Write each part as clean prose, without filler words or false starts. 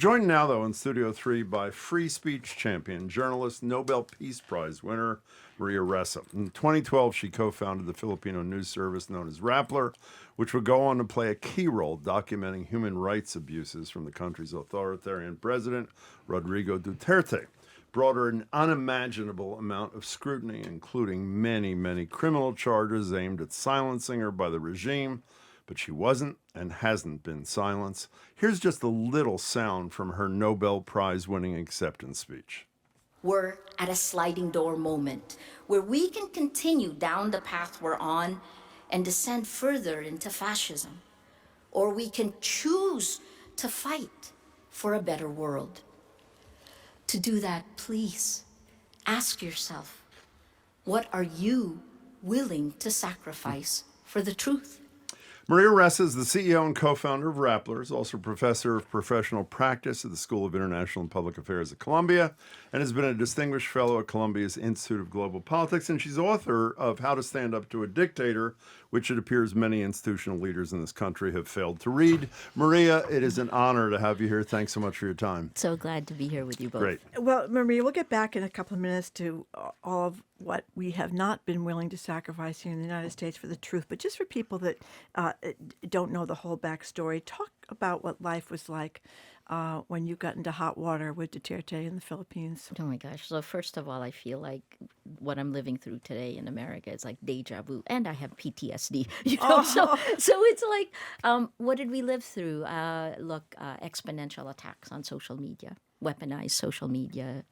Joined now, though, in Studio 3 by free speech champion, journalist, Nobel Peace Prize winner, Maria Ressa. In 2012, she co-founded the Filipino news service known as Rappler, which would go on to play a key role documenting human rights abuses from the country's authoritarian president, Rodrigo Duterte. Brought her an unimaginable amount of scrutiny, including many, many criminal charges aimed at silencing her by the regime. But she wasn't and hasn't been silenced. Here's just a little sound from her Nobel Prize-winning acceptance speech. We're at a sliding door moment where we can continue down the path we're on and descend further into fascism. Or we can choose to fight for a better world. To do that, please ask yourself, what are you willing to sacrifice for the truth? Maria Ressa is the CEO and co-founder of Rappler, is also professor of professional practice at the School of International and Public Affairs at Columbia, and has been a distinguished fellow at Columbia's Institute of Global Politics, and she's author of How to Stand Up to a Dictator, which it appears many institutional leaders in this country have failed to read. Maria, it is an honor to have you here. Thanks so much for your time. So glad to be here with you both. Great. Well, Maria, we'll get back in a couple of minutes to all of what we have not been willing to sacrifice here in the United States for the truth. But just for people that don't know the whole backstory, talk about what life was like when you got into hot water with Duterte in the Philippines. Oh my gosh. So first of all, I feel like what I'm living through today in America is like deja vu, and I have PTSD, so it's like, what did we live through? Exponential attacks on social media, weaponized social media.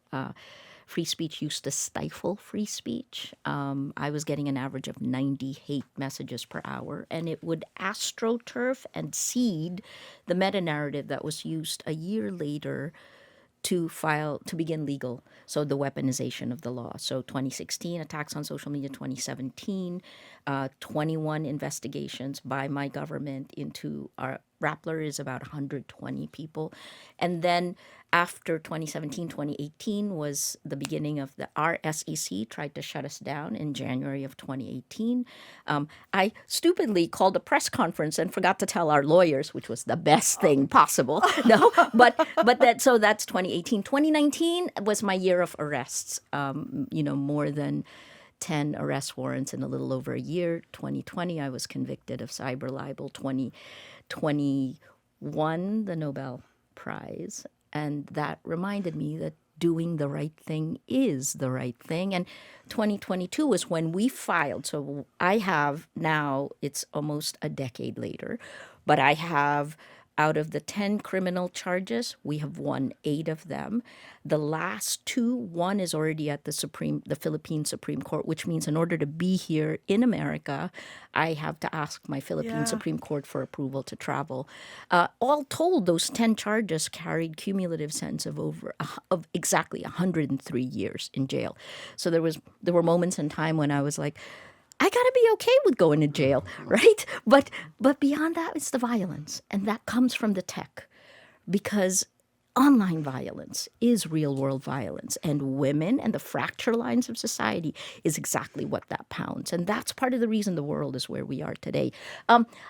Free speech used to stifle free speech. I was getting an average of 90 hate messages per hour, and it would astroturf and seed the meta-narrative that was used a year later to begin legal. So the weaponization of the law. So 2016, attacks on social media. 2017, 21 investigations by my government into our Rappler is about 120 people. And then after 2017, 2018 was the beginning of our SEC tried to shut us down in January of 2018. I stupidly called a press conference and forgot to tell our lawyers, which was the best thing possible. No, but that's 2018. 2019 was my year of arrests. More than 10 arrest warrants in a little over a year. 2020, I was convicted of cyber libel. 2021, the Nobel Prize. And that reminded me that doing the right thing is the right thing. And 2022 was when we filed. So I have now, it's almost a decade later, but I have, out of the 10 criminal charges, we have won 8 of them. The last 2, one is already at the Philippine Supreme Court, which means in order to be here in America, I have to ask my Philippine Supreme Court for approval to travel. All told, those 10 charges carried cumulative sentence of exactly 103 years in jail. So there were moments in time when I was like, I gotta be okay with going to jail, right? But beyond that, it's the violence, and that comes from the tech, because online violence is real-world violence, and women and the fracture lines of society is exactly what that pounds, and that's part of the reason the world is where we are today.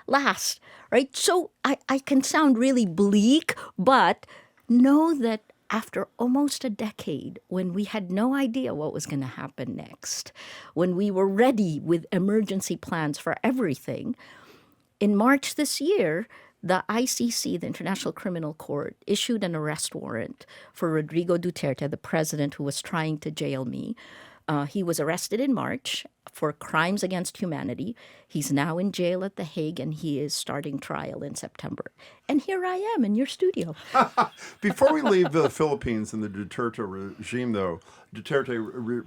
Last, right? So I can sound really bleak, but know that after almost a decade, when we had no idea what was going to happen next, when we were ready with emergency plans for everything, in March this year, the ICC, the International Criminal Court, issued an arrest warrant for Rodrigo Duterte, the president who was trying to jail me. He was arrested in March for crimes against humanity. He's now in jail at The Hague, and he is starting trial in September. And here I am in your studio. Before we leave the Philippines and the Duterte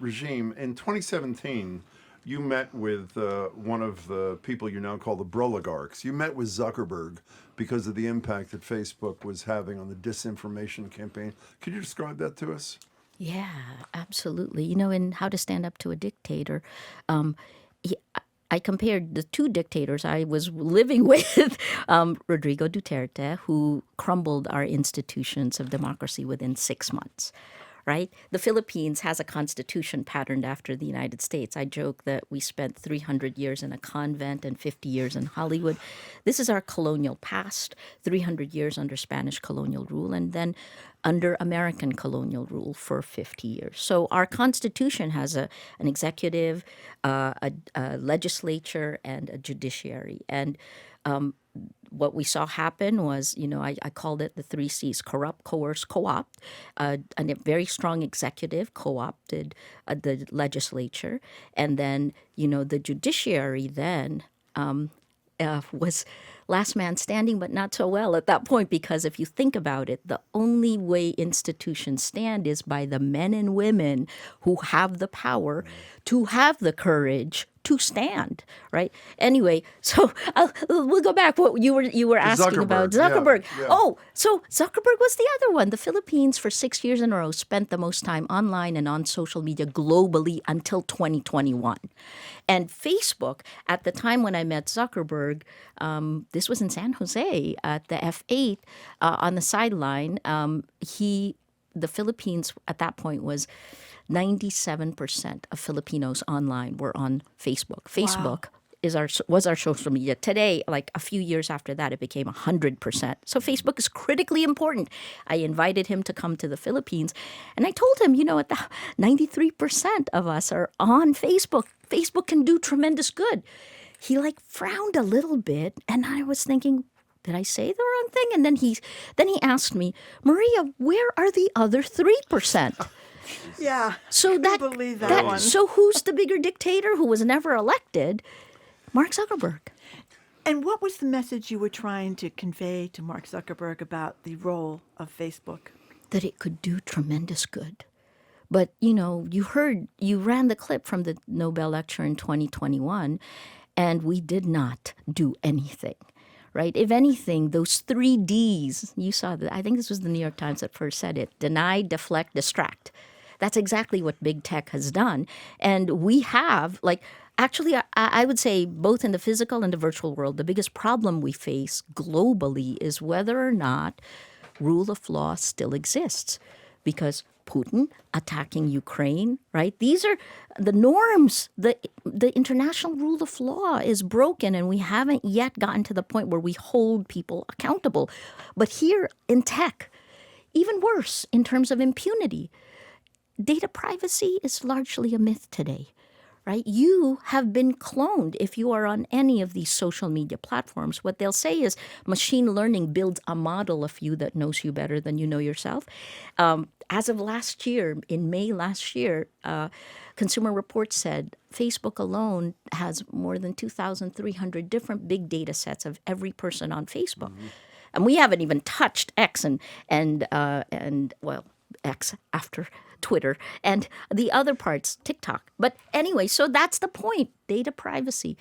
regime, in 2017, you met with one of the people you now call the Bro-ligarchs. You met with Zuckerberg because of the impact that Facebook was having on the disinformation campaign. Could you describe that to us? Yeah, absolutely. In How to Stand Up to a Dictator, I compared the 2 dictators I was living with, Rodrigo Duterte, who crumbled our institutions of democracy within 6 months, right? The Philippines has a constitution patterned after the United States. I joke that we spent 300 years in a convent and 50 years in Hollywood. This is our colonial past, 300 years under Spanish colonial rule, and then under American colonial rule for 50 years. So our constitution has an executive, a legislature, and a judiciary. And what we saw happen was, I called it the three C's: corrupt, coerce, co-opt. And a very strong executive co-opted the legislature. And then, the judiciary then was last man standing, but not so well at that point, because if you think about it, the only way institutions stand is by the men and women who have the power to have the courage to stand, right? Anyway, so we'll go back. What you were asking about Zuckerberg. Yeah. Oh, so Zuckerberg was the other one. The Philippines for 6 years in a row spent the most time online and on social media globally until 2021. And Facebook, at the time when I met Zuckerberg, this was in San Jose at the F8 on the sideline. The Philippines at that point was 97% of Filipinos online were on Facebook. Facebook was our social media. Today, like a few years after that, it became 100%. So Facebook is critically important. I invited him to come to the Philippines, and I told him, at the 93% of us are on Facebook. Facebook can do tremendous good. He frowned a little bit, and I was thinking, did I say the wrong thing? And then he asked me, Maria, where are the other 3%? Yeah. So I believe that one. So who's the bigger dictator who was never elected? Mark Zuckerberg. And what was the message you were trying to convey to Mark Zuckerberg about the role of Facebook? That it could do tremendous good. But, you ran the clip from the Nobel lecture in 2021, and we did not do anything. Right? If anything, those 3 Ds, you saw that. I think this was the New York Times that first said it: deny, deflect, distract. That's exactly what big tech has done. And we have, actually, I would say both in the physical and the virtual world, the biggest problem we face globally is whether or not rule of law still exists. Because Putin attacking Ukraine, right? These are the norms. The international rule of law is broken, and we haven't yet gotten to the point where we hold people accountable. But here in tech, even worse in terms of impunity, data privacy is largely a myth today. Right? You have been cloned if you are on any of these social media platforms. What they'll say is machine learning builds a model of you that knows you better than you know yourself. As of last year, in May last year, Consumer Reports said Facebook alone has more than 2,300 different big data sets of every person on Facebook. Mm-hmm. And we haven't even touched X and X after Twitter and the other parts, TikTok. But anyway, so that's the point. Data privacy.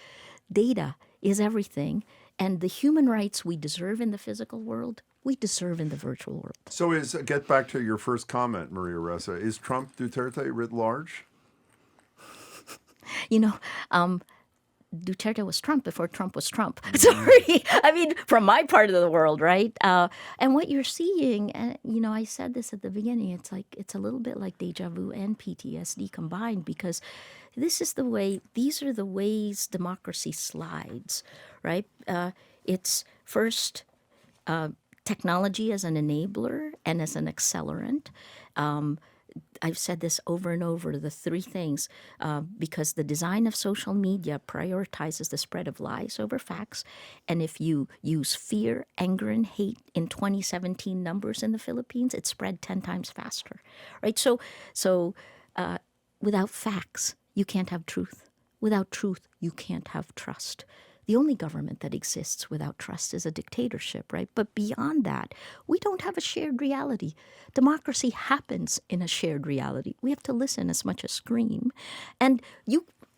Data is everything. And the human rights we deserve in the physical world, we deserve in the virtual world. So get back to your first comment, Maria Ressa. Is Trump Duterte writ large? Duterte was Trump before Trump was Trump. Sorry. I mean, from my part of the world, right? And what you're seeing, I said this at the beginning, it's a little bit like deja vu and PTSD combined, because these are the ways democracy slides, right? It's first technology as an enabler and as an accelerant. I've said this over and over, the 3 things, because the design of social media prioritizes the spread of lies over facts. And if you use fear, anger, and hate in 2017 numbers in the Philippines, it spread 10 times faster, right? So without facts, you can't have truth. Without truth, you can't have trust. The only government that exists without trust is a dictatorship, right? But beyond that, we don't have a shared reality. Democracy happens in a shared reality. We have to listen as much as scream. And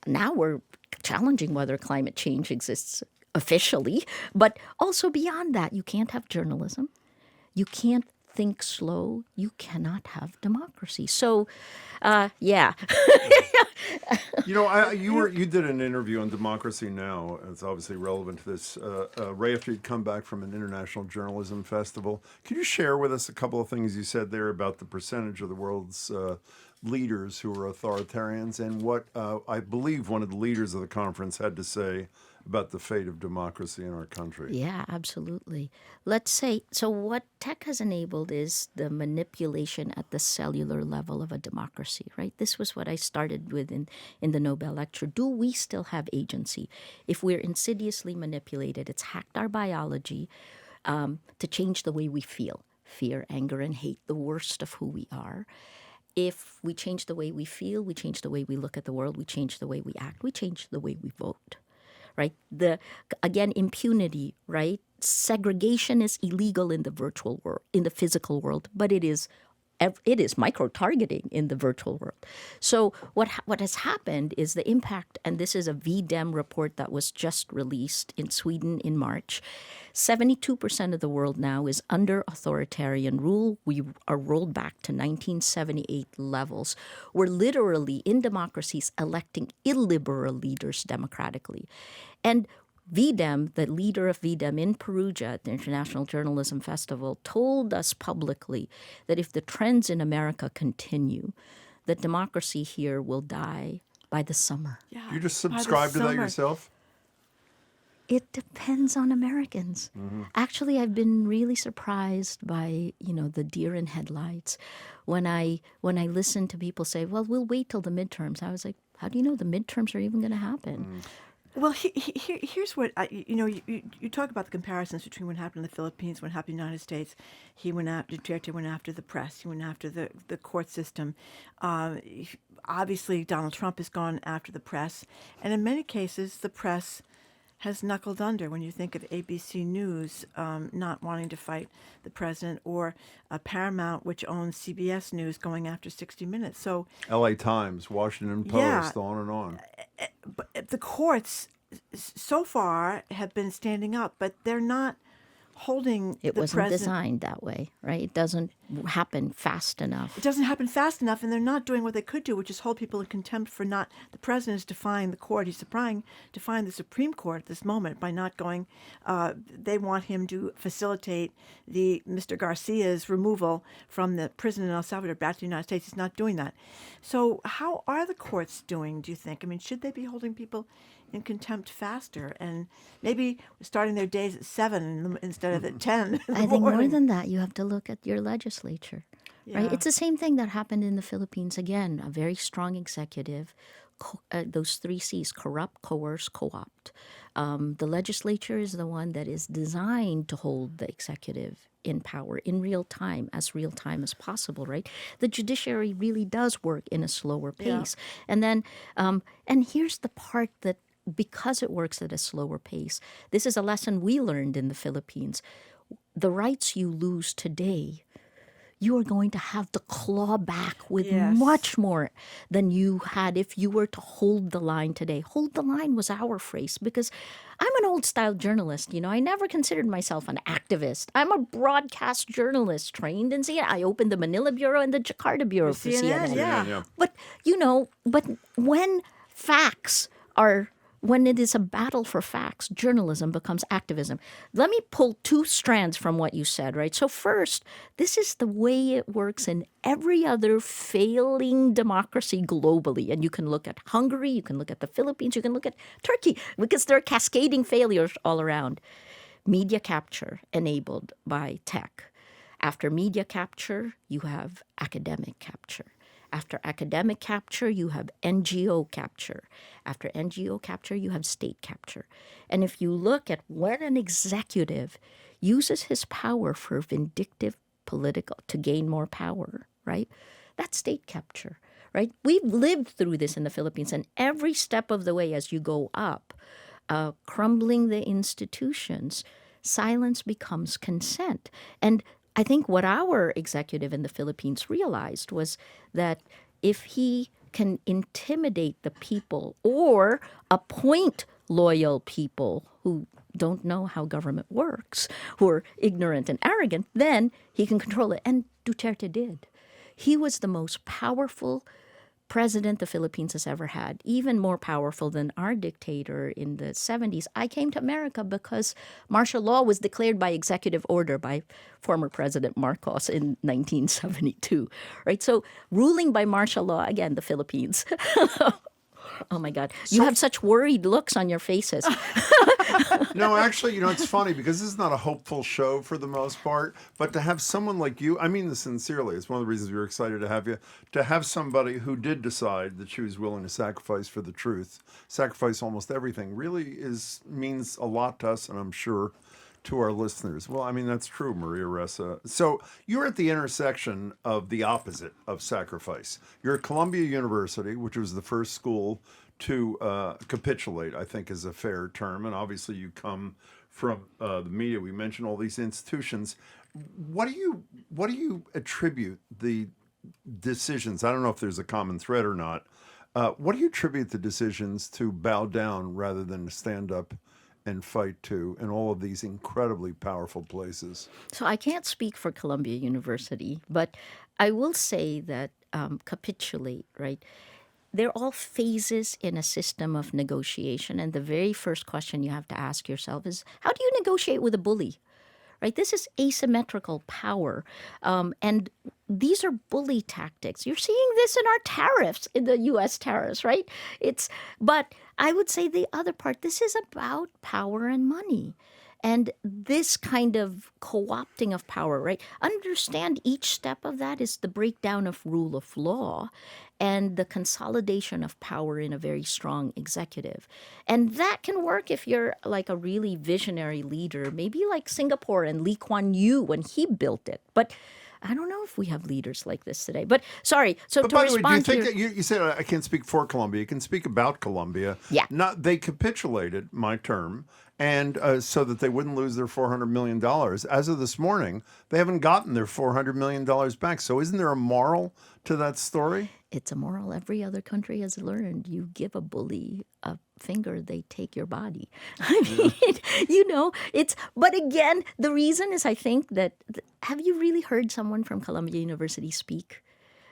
now we're challenging whether climate change exists officially, but also beyond that, you can't have journalism. You can't think slow, you cannot have democracy. So, yeah. You did an interview on Democracy Now. It's obviously relevant to this. Right after you'd come back from an international journalism festival, could you share with us a couple of things you said there about the percentage of the world's leaders who are authoritarians, and what I believe one of the leaders of the conference had to say about the fate of democracy in our country? Yeah, absolutely. Let's say, so what tech has enabled is the manipulation at the cellular level of a democracy, right? This was what I started with in the Nobel lecture. Do we still have agency? If we're insidiously manipulated, it's hacked our biology to change the way we feel. Fear, anger, and hate, the worst of who we are. If we change the way we feel, we change the way we look at the world, we change the way we act, we change the way we vote. Right? Again, impunity, right? Segregation is illegal in the virtual world, in the physical world, but it is micro-targeting in the virtual world. So what has happened is the impact, and this is a VDEM report that was just released in Sweden in March. 72% of the world now is under authoritarian rule. We are rolled back to 1978 levels. We're literally, in democracies, electing illiberal leaders democratically. And VDEM, the leader of VDEM in Perugia at the International Journalism Festival, told us publicly that if the trends in America continue, that democracy here will die by the summer. Yeah, You just by the subscribe to that summer. yourself? It depends on Americans. Actually, I've been really surprised by, the deer in headlights. When I listen to people say, well, we'll wait till the midterms. I was like, how do you know the midterms are even going to happen? Well, here's what you talk about the comparisons between what happened in the Philippines, what happened in the United States. Duterte went after the press. He went after the court system. Obviously, Donald Trump has gone after the press, and in many cases, the press has knuckled under. When you think of ABC News not wanting to fight the president, or Paramount, which owns CBS News, going after 60 Minutes. So LA Times, Washington Post, Yeah. on and on. but the courts so far have been standing up, but they're not holding It the wasn't president. designed that way, right? It doesn't happen fast enough. It doesn't happen fast enough, and they're not doing what they could do, which is hold people in contempt for not. The president is defying the court. He's defying the Supreme Court at this moment by not going. They want him to facilitate Mr. Garcia's removal from the prison in El Salvador back to the United States. He's not doing that. So how are the courts doing, do you think? I mean, should they be holding people in contempt faster, and maybe starting their days at 7 instead of at 10 in the I think more morning? than that, you have to look at your legislature, right? Yeah. It's the same thing that happened in the Philippines. Again, a very strong executive, those 3 C's: corrupt, coerce, co-opt. The legislature is the one that is designed to hold the executive in power in real time as possible, right? The judiciary really does work in a slower pace. And then, and here's the part that, because it works at a slower pace, this is a lesson we learned in the Philippines. The rights you lose today, you are going to have to claw back with Yes. much more than you had if you were to hold the line today. Hold the line was our phrase, because I'm an old-style journalist. I never considered myself an activist. I'm a broadcast journalist trained in CNN. I opened the Manila Bureau and the Jakarta Bureau for CNN. Yeah. But, but when when it is a battle for facts, journalism becomes activism. Let me pull 2 strands from what you said, right? So first, this is the way it works in every other failing democracy globally. And you can look at Hungary, you can look at the Philippines, you can look at Turkey, because there are cascading failures all around. Media capture enabled by tech. After media capture, you have academic capture. After academic capture, you have NGO capture. After NGO capture, you have state capture. And if you look at when an executive uses his power for vindictive political, to gain more power, right? That's state capture, right? We've lived through this in the Philippines, and every step of the way as you go up, crumbling the institutions, silence becomes consent. And I think what our executive in the Philippines realized was that if he can intimidate the people or appoint loyal people who don't know how government works, who are ignorant and arrogant, then he can control it. And Duterte did. He was the most powerful president the Philippines has ever had, even more powerful than our dictator in the 70s. I came to America because martial law was declared by executive order by former President Marcos in 1972, right? So ruling by martial law, again, the Philippines. Oh my God. You have such worried looks on your faces. No, actually, it's funny because this is not a hopeful show for the most part, but to have someone like you, I mean this sincerely, it's one of the reasons we were excited to have you, to have somebody who did decide that she was willing to sacrifice for the truth, sacrifice almost everything, really means a lot to us, and I'm sure to our listeners. Well, I mean, that's true, Maria Ressa. So you're at the intersection of the opposite of sacrifice. You're at Columbia University, which was the first school to capitulate, I think is a fair term. And obviously you come from the media. We mentioned all these institutions. What do you attribute the decisions? I don't know if there's a common thread or not. What do you attribute the decisions to bow down rather than to stand up and fight to in all of these incredibly powerful places? So I can't speak for Columbia University, but I will say that capitulate, right? They're all phases in a system of negotiation. And the very first question you have to ask yourself is, how do you negotiate with a bully? Right? This is asymmetrical power. And these are bully tactics. You're seeing this in our tariffs, in the U.S. tariffs, right? But I would say the other part, this is about power and money. And this kind of co-opting of power, right? Understand each step of that is the breakdown of rule of law and the consolidation of power in a very strong executive. And that can work if you're like a really visionary leader, maybe like Singapore and Lee Kuan Yew when he built it. But I don't know if we have leaders like this today. But sorry, so but to by the way, do you respond to think that you said I can't speak for Columbia? You can speak about Columbia. Yeah. They capitulated, my term, and so that they wouldn't lose their $400 million. As of this morning, they haven't gotten their $400 million back. So isn't there a moral to that story? It's a moral every other country has learned. You give a bully a finger, they take your body. I mean, but again, the reason is I think that, have you really heard someone from Columbia University speak?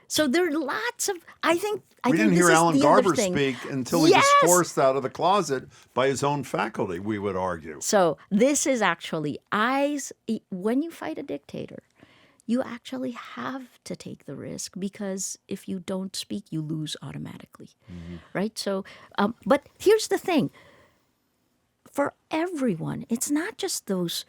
So there are lots of, I think We didn't this hear is Alan the other Garber thing. speak until he was forced out of the closet by his own faculty, we would argue. So this is actually, when you fight a dictator, you actually have to take the risk because if you don't speak, you lose automatically, right? So, but here's the thing. For everyone, it's not just those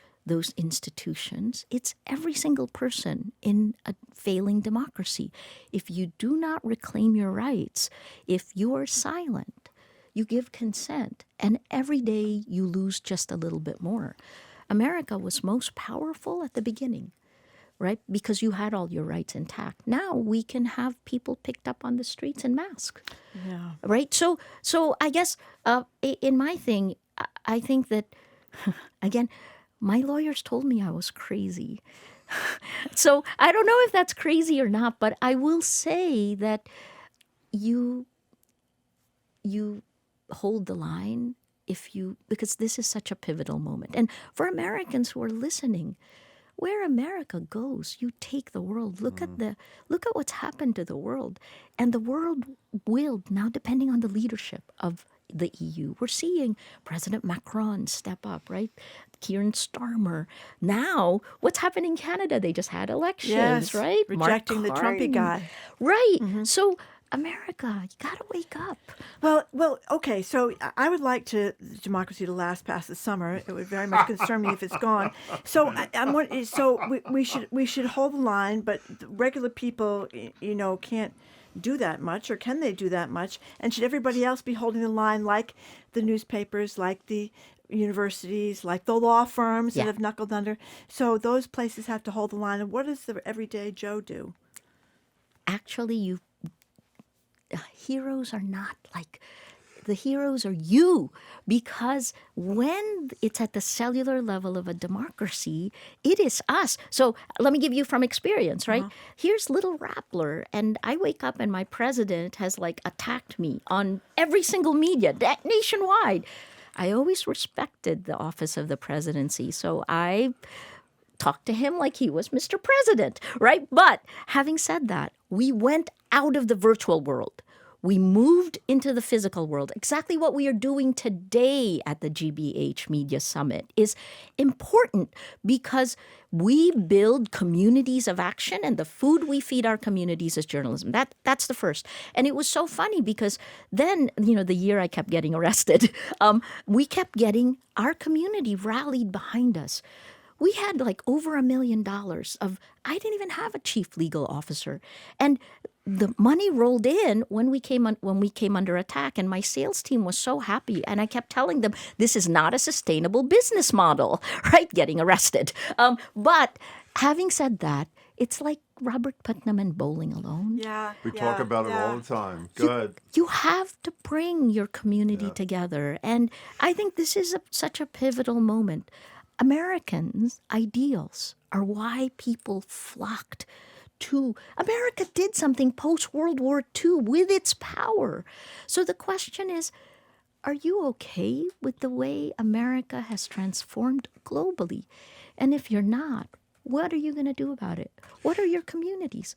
institutions, it's every single person in a failing democracy. If you do not reclaim your rights, if you are silent, you give consent, and every day you lose just a little bit more. America was most powerful at the beginning, right? Because you had all your rights intact. Now we can have people picked up on the streets in masks, right? So I guess in my thing, I think that, again, my lawyers told me I was crazy. So I don't know if that's crazy or not, but I will say that you hold the line because this is such a pivotal moment. And for Americans who are listening, where America goes, you take the world. Look at what's happened to the world. And the world will, now depending on the leadership of the EU. We're seeing President Macron step up, right? Keir Starmer. Now, what's happening in Canada? They just had elections, right? Rejecting the Trumpy guy. Right. So, America, you got to wake up. Well, okay. So I would like democracy to last past the summer. It would very much concern me if it's gone. So we should hold the line, but regular people, can't do that much, or can they do that much? And should everybody else be holding the line, like the newspapers, like the universities, like the law firms that have knuckled under? So those places have to hold the line. And what does the everyday Joe do? Actually, heroes are not like, the heroes are you, because when it's at the cellular level of a democracy, it is us. So let me give you from experience, right? Here's little Rappler, and I wake up and my president has attacked me on every single media nationwide. I always respected the office of the presidency. So I talked to him like he was Mr. President, right? But having said that, we went out of the virtual world. We moved into the physical world. Exactly what we are doing today at the GBH Media Summit is important because we build communities of action, and the food we feed our communities is journalism. That's the first. And it was so funny because then, the year I kept getting arrested, we kept getting our community rallied behind us. We had like over $1 million I didn't even have a chief legal officer. And the money rolled in when we came under attack, and my sales team was so happy. And I kept telling them, this is not a sustainable business model, right? Getting arrested. But having said that, it's like Robert Putnam and Bowling Alone. Yeah. We talk about it all the time. Go ahead. You have to bring your community together. And I think this is such a pivotal moment. Americans' ideals are why people flocked to America. Did something post-World War II with its power. So the question is, are you okay with the way America has transformed globally? And if you're not, what are you going to do about it? What are your communities?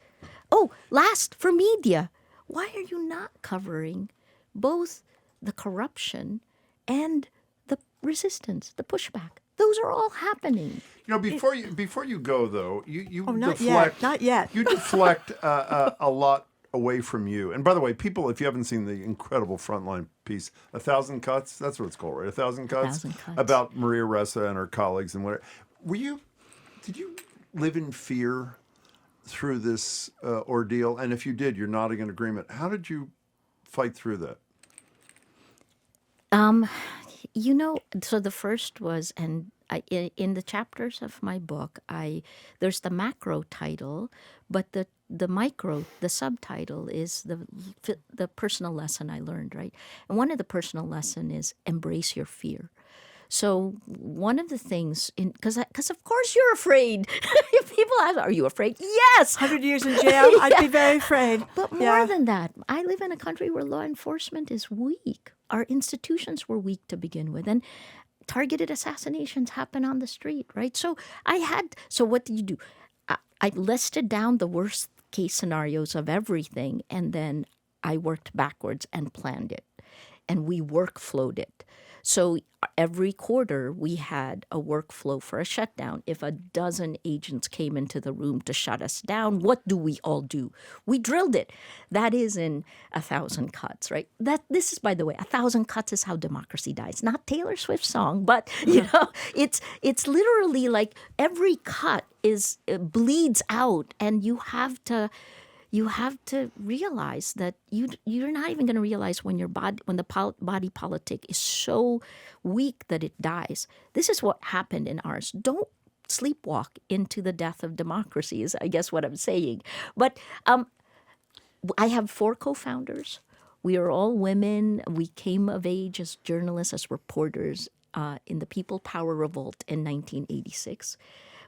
Oh, last, for media, why are you not covering both the corruption and the resistance, the pushback? Those are all happening. Before you go though, you Not deflect. yet. Not yet. You deflect a lot away from you. And by the way, people, if you haven't seen the incredible Frontline piece, 1,000 Cuts, that's what it's called, right? 1,000 Cuts? 1,000 Cuts. About Maria Ressa and her colleagues and whatever. Did you live in fear through this ordeal? And if you did, you're nodding in agreement. How did you fight through that? So the first was, and in the chapters of my book, there's the macro title, but the micro, the subtitle is the personal lesson I learned, right? And one of the personal lesson is embrace your fear. So one of the things, because of course you're afraid. If people ask, are you afraid? Yes. 100 years in jail, I'd be very afraid. But more than that, I live in a country where law enforcement is weak. Our institutions were weak to begin with. And targeted assassinations happen on the street, right? So what did you do? I listed down the worst case scenarios of everything, and then I worked backwards and planned it. And we workflowed it. So every quarter we had a workflow for a shutdown. If a dozen agents came into the room to shut us down, what do we all do? We drilled it. That is in 1,000 Cuts, right? This is, by the way, 1,000 Cuts is how democracy dies. Not Taylor Swift's song, but it's literally like every cut bleeds out, and you have to realize that you're not even going to realize when the body politic is so weak that it dies. This is what happened in ours. Don't sleepwalk into the death of democracy is, I guess, what I'm saying. But I have 4 co-founders. We are all women. We came of age as journalists, as reporters in the People Power Revolt in 1986.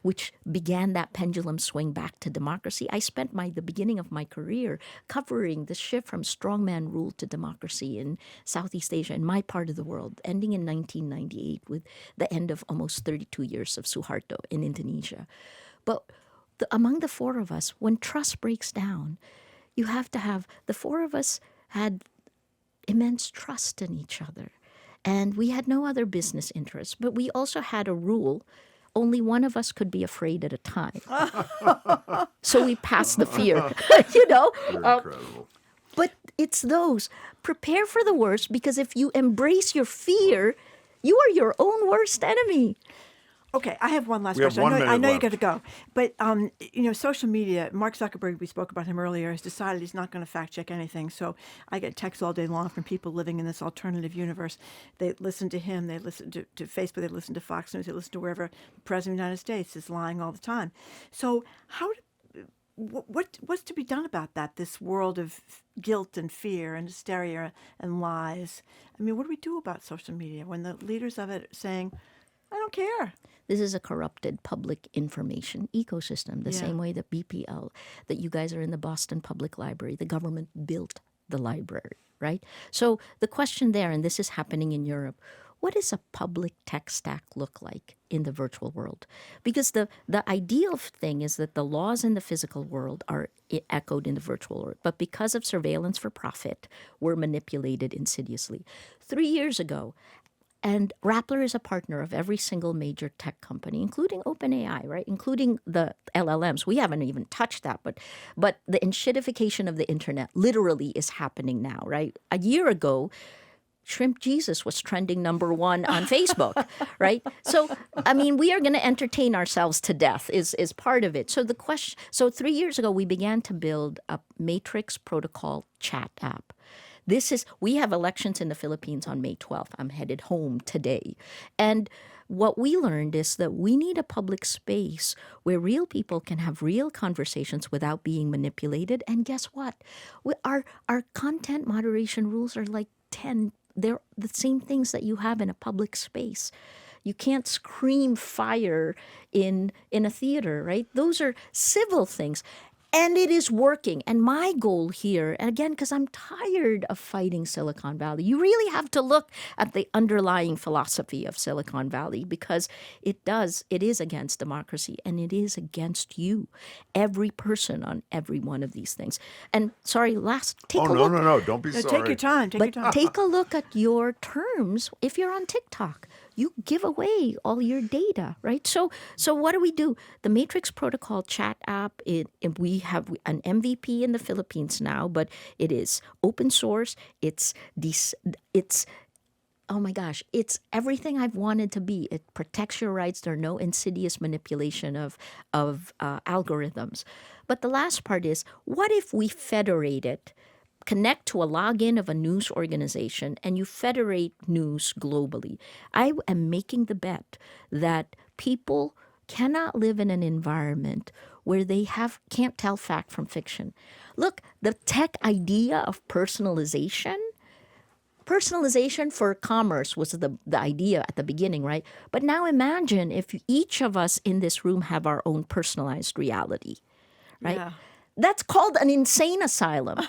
Which began that pendulum swing back to democracy. I spent the beginning of my career covering the shift from strongman rule to democracy in Southeast Asia, in my part of the world, ending in 1998 with the end of almost 32 years of Suharto in Indonesia. But among the 4 of us, when trust breaks down, you have to have, the 4 of us had immense trust in each other. And we had no other business interests, but we also had a rule. Only one of us could be afraid at a time. So we passed the fear, Incredible. But it's those. Prepare for the worst, because if you embrace your fear, you are your own worst enemy. Okay, I have one last We have question. 1 I minute know you left. got to go. But, social media, Mark Zuckerberg, we spoke about him earlier, has decided he's not going to fact check anything. So I get texts all day long from people living in this alternative universe. They listen to him, they listen to Facebook, they listen to Fox News, they listen to wherever the President of the United States is lying all the time. So what's to be done about that, this world of guilt and fear and hysteria and lies? I mean, what do we do about social media when the leaders of it are saying, I don't care? This is a corrupted public information ecosystem, the same way that BPL, that you guys are in the Boston Public Library, the government built the library, right? So the question there, and this is happening in Europe, what does a public tech stack look like in the virtual world? Because the ideal thing is that the laws in the physical world are echoed in the virtual world. But because of surveillance for profit, we're manipulated insidiously. 3 years ago, and Rappler is a partner of every single major tech company, including OpenAI, right? Including the LLMs. We haven't even touched that, but the enshittification of the internet literally is happening now, right? A year ago, Shrimp Jesus was trending #1 on Facebook, right? So, I mean, we are going to entertain ourselves to death is part of it. So the question, so 3 years ago, we began to build a matrix protocol chat app. We have elections in the Philippines on May 12th. I'm headed home today. And what we learned is that we need a public space where real people can have real conversations without being manipulated. And guess what? Our content moderation rules are like 10. They're the same things that you have in a public space. You can't scream fire in a theater, right? Those are civil things. And it is working. And my goal here, and again, because I'm tired of fighting Silicon Valley, you really have to look at the underlying philosophy of Silicon Valley because it is against democracy and it is against you, every person on every one of these things. And sorry, take a look. No, don't be No, sorry. take your time. Take a look at your terms. If you're on TikTok, you give away all your data, right? So what do? The Matrix Protocol chat app, we have an MVP in the Philippines now, but it is open source. It's oh my gosh, it's everything I've wanted to be. It protects your rights. There are no insidious manipulation of algorithms. But the last part is, what if we federate it? Connect to a login of a news organization and you federate news globally. I am making the bet that people cannot live in an environment where they can't tell fact from fiction. Look, the tech idea of personalization for commerce was the idea at the beginning, right? But now imagine if each of us in this room have our own personalized reality, right? Yeah. That's called an insane asylum.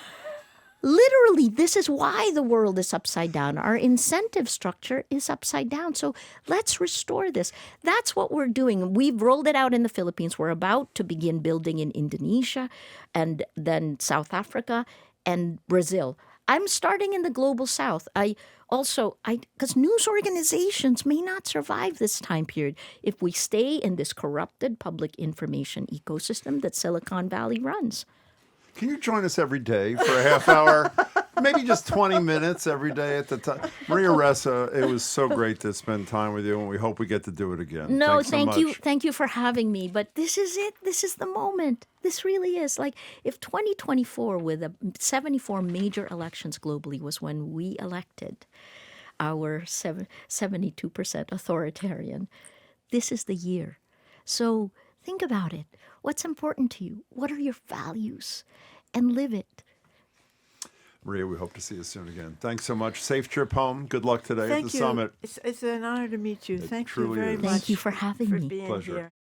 Literally, this is why the world is upside down. Our incentive structure is upside down. So let's restore this. That's what we're doing. We've rolled it out in the Philippines. We're about to begin building in Indonesia and then South Africa and Brazil. I'm starting in the global south. Because news organizations may not survive this time period if we stay in this corrupted public information ecosystem that Silicon Valley runs. Can you join us every day for a half hour? Maybe just 20 minutes every day at the time. Maria Ressa, it was so great to spend time with you, and we hope we get to do it again. No, Thanks so much. Thank you for having me. But this is it. This is the moment. This really is. Like, if 2024, with 74 major elections globally, was when we elected our 72% authoritarian, this is the year. So think about it. What's important to you? What are your values? And live it. Maria, we hope to see you soon again. Thanks so much. Safe trip home. Good luck today at Thank the you. summit. It's an honor to meet you. Thank you truly very is. much. Thank you for having me. being Pleasure. here.